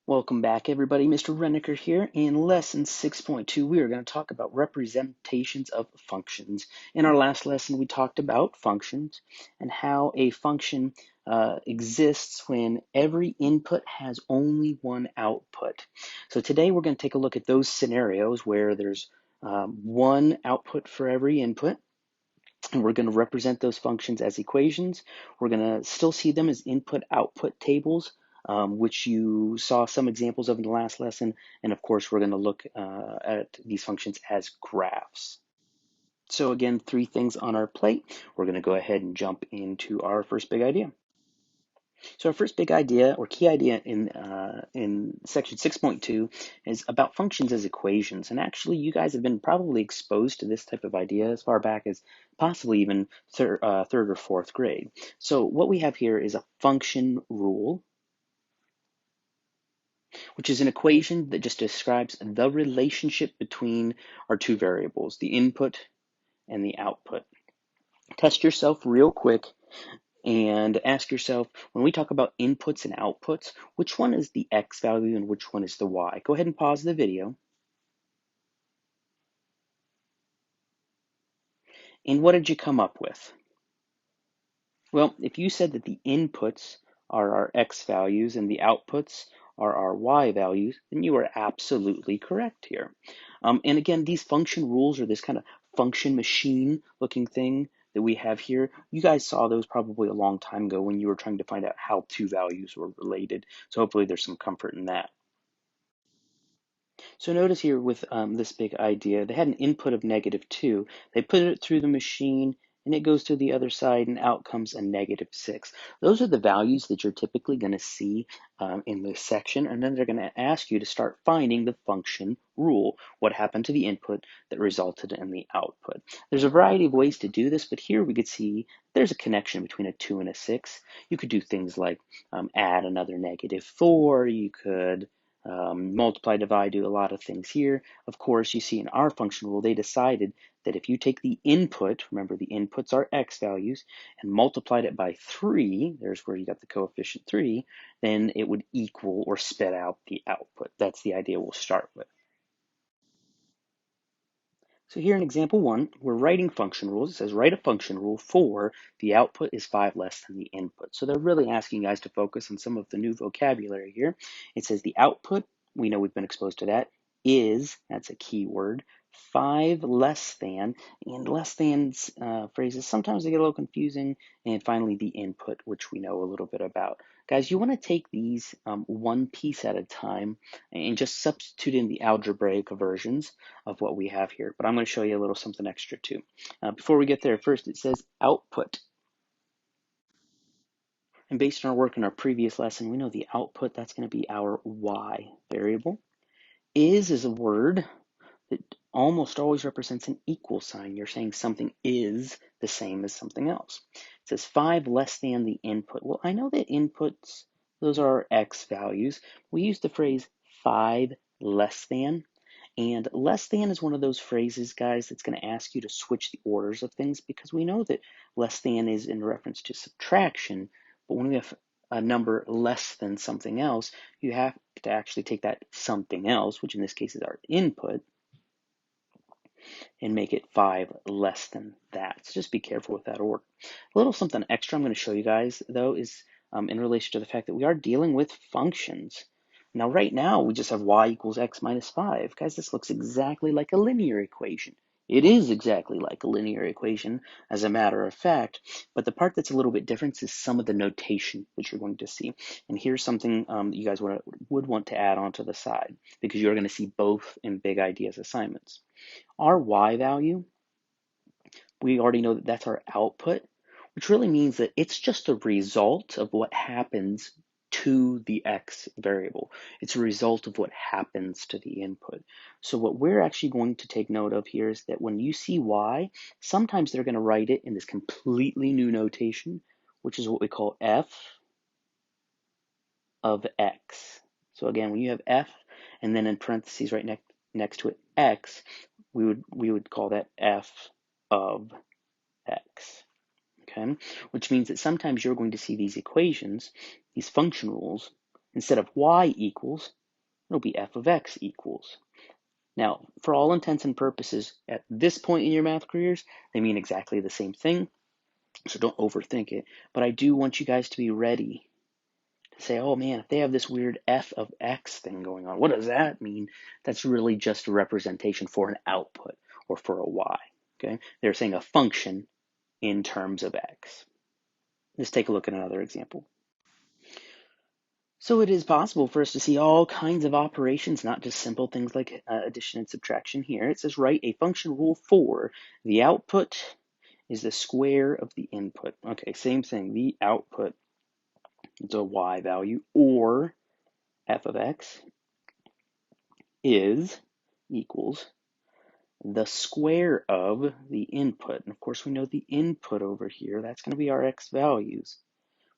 Welcome back, everybody. Mr. Renneker here. In lesson 6.2, we are going to talk about representations of functions. In our last lesson, we talked about functions and how a function exists when every input has only one output. So today we're going to take a look at those scenarios where there's one output for every input. And we're going to represent those functions as equations. We're going to still see them as input-output tables, which you saw some examples of in the last lesson. And of course, we're going to look at these functions as graphs. So again, three things on our plate. We're going to go ahead and jump into our first big idea. So our first big idea or key idea in section 6.2 is about functions as equations. And actually, you guys have been probably exposed to this type of idea as far back as possibly even third or fourth grade. So what we have here is a function rule, which is an equation that just describes the relationship between our two variables, the input and the output. Test yourself real quick and ask yourself, when we talk about inputs and outputs, which one is the X value and which one is the Y? Go ahead and pause the video. And what did you come up with? Well, if you said that the inputs are our X values and the outputs are our Y values, then you are absolutely correct here. And again, these function rules or this kind of function machine looking thing that we have here, you guys saw those probably a long time ago when you were trying to find out how two values were related. So hopefully there's some comfort in that. So notice here with this big idea, they had an input of -2. They put it through the machine and it goes to the other side and out comes a -6. Those are the values that you're typically going to see in this section. And then they're going to ask you to start finding the function rule. What happened to the input that resulted in the output? There's a variety of ways to do this, but here we could see there's a connection between a 2 and a 6. You could do things like add another -4. You could multiply, divide, do a lot of things here. Of course, you see in our function rule, they decided that if you take the input, remember the inputs are X values, and multiplied it by 3, there's where you got the coefficient 3, then it would equal or spit out the output. That's the idea we'll start with. So here in example 1, we're writing function rules. It says write a function rule for the output is 5 less than the input. So they're really asking you guys to focus on some of the new vocabulary here. It says the output, we know we've been exposed to that, is, that's a key word, 5 less than, and less than phrases, sometimes they get a little confusing, and finally the input, which we know a little bit about. Guys, you want to take these one piece at a time and just substitute in the algebraic versions of what we have here. But I'm going to show you a little something extra too. Before we get there, first it says output. And based on our work in our previous lesson, we know the output, that's going to be our Y variable. Is a word that almost always represents an equal sign. You're saying something is the same as something else. It says 5 less than the input. Well, I know that inputs, those are our X values. We use the phrase 5 less than. And less than is one of those phrases, guys, that's going to ask you to switch the orders of things because we know that less than is in reference to subtraction. But when we have a number less than something else, you have to actually take that something else, which in this case is our input, and make it 5 less than that. So just be careful with that order. A little something extra I'm going to show you guys, though, is in relation to the fact that we are dealing with functions. Now, right now, we just have y equals x minus 5. Guys, this looks exactly like a linear equation. It is exactly like a linear equation, as a matter of fact, but the part that's a little bit different is some of the notation that you're going to see. And here's something that you guys would want to add on to the side, because you're going to see both in Big Ideas assignments. Our y value, we already know that that's our output, which really means that it's just a result of what happens to the x variable. It's a result of what happens to the input. So what we're actually going to take note of here is that when you see y, sometimes they're going to write it in this completely new notation, which is what we call f of x. So again, when you have f and then in parentheses right next to it x, we would call that f of x, okay? Which means that sometimes you're going to see these equations, these function rules, Instead of y equals, it'll be f of x equals. Now, for all intents and purposes, at this point in your math careers, they mean exactly the same thing, so don't overthink it. But I do want you guys to be ready to say, oh man, if they have this weird f of x thing going on, what does that mean? That's really just a representation for an output or for a y. Okay, they're saying a function in terms of x. Let's take a look at another example. So it is possible for us to see all kinds of operations, not just simple things like addition and subtraction here. It says write a function rule for the output is the square of the input. Okay, same thing. The output is a y value, or f of x is equals the square of the input. And of course, we know the input over here, that's going to be our x values.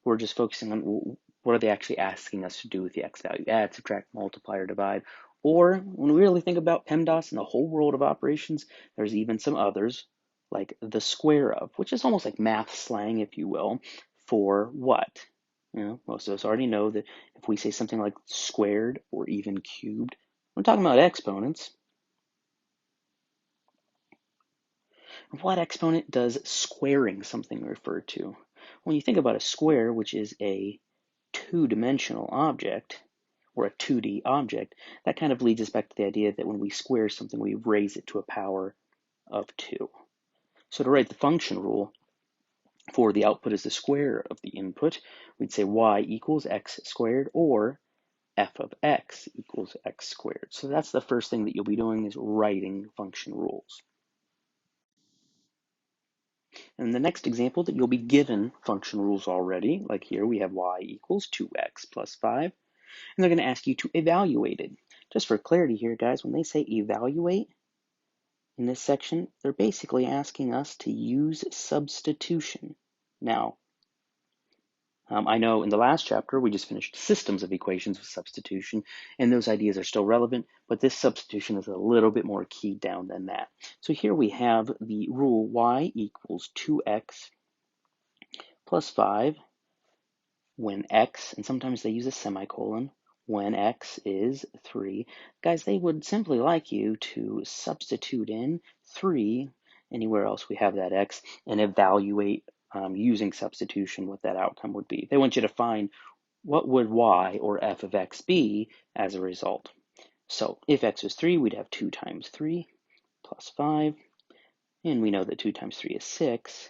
We're just focusing on what are they actually asking us to do with the x value? Add, subtract, multiply, or divide. Or when we really think about PEMDAS and the whole world of operations, there's even some others like the square of, which is almost like math slang, if you will, for what? You know, most of us already know that if we say something like squared or even cubed, we're talking about exponents. What exponent does squaring something refer to? When you think about a square, which is a two-dimensional object, or a 2D object, that kind of leads us back to the idea that when we square something, we raise it to a power of 2. So to write the function rule for the output is the square of the input, we'd say y equals x squared, or f of x equals x squared. So that's the first thing that you'll be doing, is writing function rules. In the next example, that you'll be given function rules already, like here we have y equals 2x plus 5, and they're going to ask you to evaluate it. Just for clarity here, guys, when they say evaluate in this section, they're basically asking us to use substitution. Now, I know in the last chapter we just finished systems of equations with substitution, and those ideas are still relevant, but this substitution is a little bit more keyed down than that. So here we have the rule y equals 2x plus 5 when x, and sometimes they use a semicolon, when x is 3. Guys, they would simply like you to substitute in 3 anywhere else we have that x and evaluate using substitution what that outcome would be. They want you to find what would y or f of x be as a result. So if x was 3, we'd have 2 times 3 plus 5, and we know that 2 times 3 is 6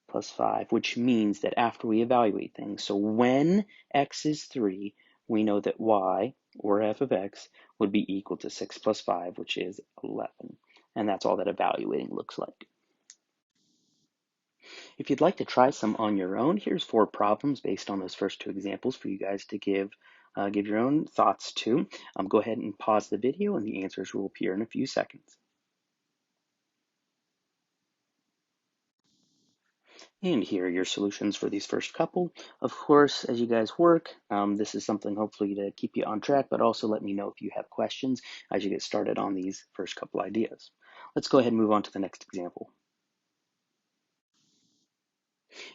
plus 5, which means that after we evaluate things, so when x is 3, we know that y, or f of x, would be equal to 6 plus 5, which is 11. And that's all that evaluating looks like. If you'd like to try some on your own, here's 4 problems based on those first 2 examples for you guys to give your own thoughts to. Go ahead and pause the video, and the answers will appear in a few seconds. And here are your solutions for these first couple. Of course, as you guys work, this is something hopefully to keep you on track, but also let me know if you have questions as you get started on these first couple ideas. Let's go ahead and move on to the next example.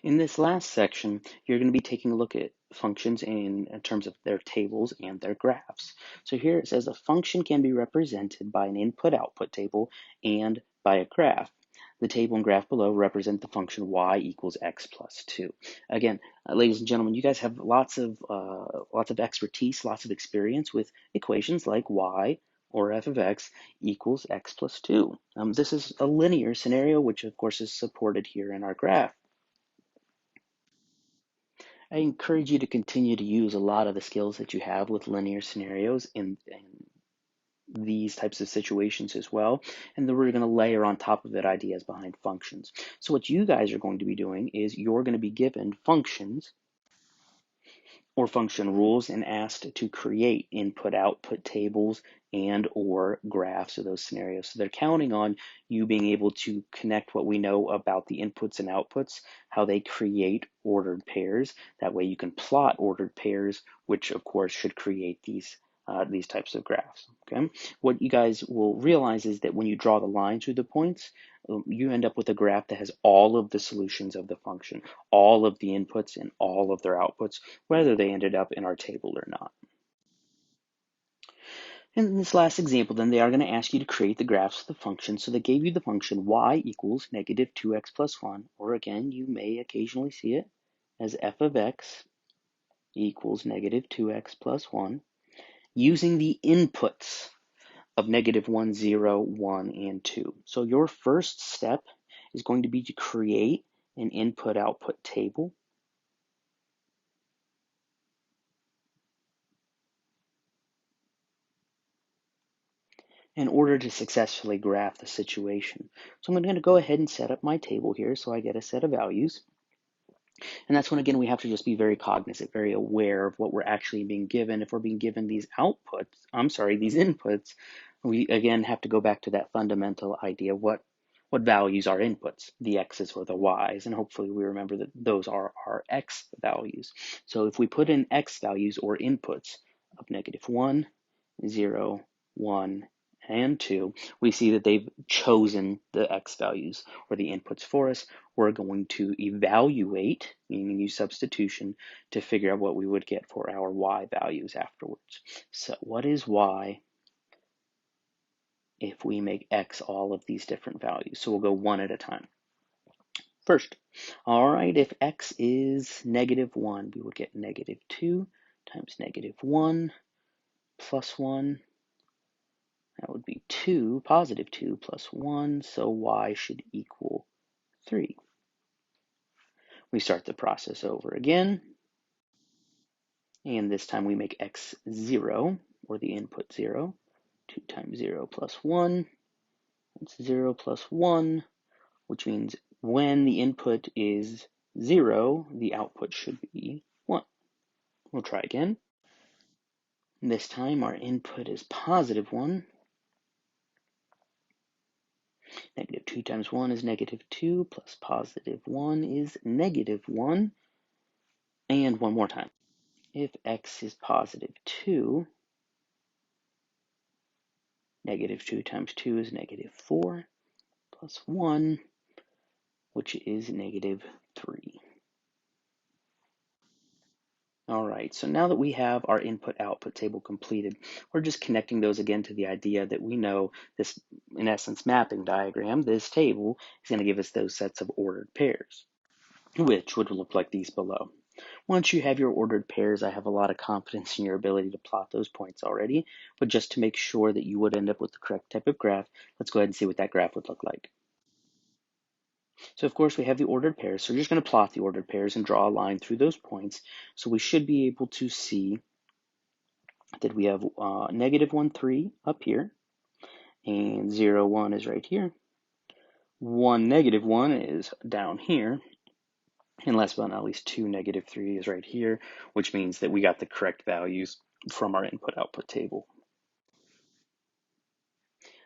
In this last section, you're going to be taking a look at functions in terms of their tables and their graphs. So here it says a function can be represented by an input-output table and by a graph. The table and graph below represent the function y equals x plus 2. Again, ladies and gentlemen, you guys have lots of expertise, lots of experience with equations like y or f of x equals x plus 2. This is a linear scenario, which of course is supported here in our graph. I encourage you to continue to use a lot of the skills that you have with linear scenarios in these types of situations as well. And then we're going to layer on top of it ideas behind functions. So what you guys are going to be doing is you're going to be given functions or function rules and asked to create input-output tables and or graphs of those scenarios. So they're counting on you being able to connect what we know about the inputs and outputs, how they create ordered pairs. That way you can plot ordered pairs, which of course should create these types of graphs. Okay. What you guys will realize is that when you draw the line through the points, you end up with a graph that has all of the solutions of the function, all of the inputs and all of their outputs, whether they ended up in our table or not. And in this last example, then they are going to ask you to create the graphs of the function. So they gave you the function y equals negative 2x plus 1, or again, you may occasionally see it as f of x equals negative 2x plus 1, using the inputs of negative 1, 0, 1, and 2. So your first step is going to be to create an input-output table. In order to successfully graph the situation. So I'm going to go ahead and set up my table here so I get a set of values. And that's when, again, we have to just be very cognizant, very aware of what we're actually being given. If we're being given these these inputs, we, again, have to go back to that fundamental idea of what values are inputs, the x's or the y's, and hopefully we remember that those are our x values. So if we put in x values or inputs of negative 1, 0, 1, and 2, we see that they've chosen the x values or the inputs for us. We're going to evaluate, meaning use substitution, to figure out what we would get for our y values afterwards. So what is y if we make x all of these different values? So we'll go one at a time. First, all right, if x is negative 1, we would get negative 2 times negative 1 plus 1. That would be 2, positive 2 plus 1, so y should equal 3. We start the process over again, and this time we make x 0, or the input 0. 2 times 0 plus 1, it's 0 plus 1, which means when the input is 0, the output should be 1. We'll try again. This time our input is positive 1. Negative 2 times 1 is negative 2, plus positive 1 is negative 1. And one more time. If x is positive 2, negative 2 times 2 is negative 4, plus 1, which is negative 3. All right, so now that we have our input-output table completed, we're just connecting those again to the idea that we know this, in essence, mapping diagram, this table is going to give us those sets of ordered pairs, which would look like these below. Once you have your ordered pairs, I have a lot of confidence in your ability to plot those points already, but just to make sure that you would end up with the correct type of graph, let's go ahead and see what that graph would look like. So of course we have the ordered pairs, so we're just going to plot the ordered pairs and draw a line through those points. So we should be able to see that we have negative 1, 3 up here, and 0, 1 is right here. 1, negative 1 is down here, and last but not least 2, negative 3 is right here, which means that we got the correct values from our input-output table.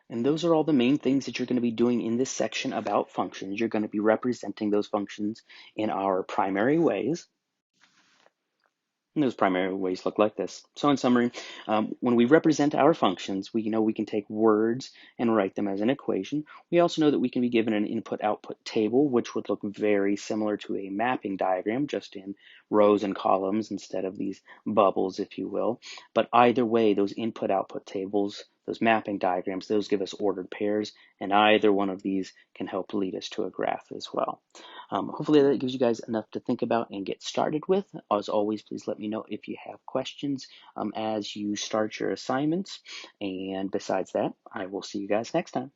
And those are all the main things that you're going to be doing in this section about functions. You're going to be representing those functions in our primary ways. And those primary ways look like this. So in summary, when we represent our functions, we know we can take words and write them as an equation. We also know that we can be given an input-output table, which would look very similar to a mapping diagram, just in rows and columns instead of these bubbles, if you will. But either way, those input-output tables, those mapping diagrams, those give us ordered pairs, and either one of these can help lead us to a graph as well. Hopefully that gives you guys enough to think about and get started with. As always, please let me know if you have questions as you start your assignments. And besides that, I will see you guys next time.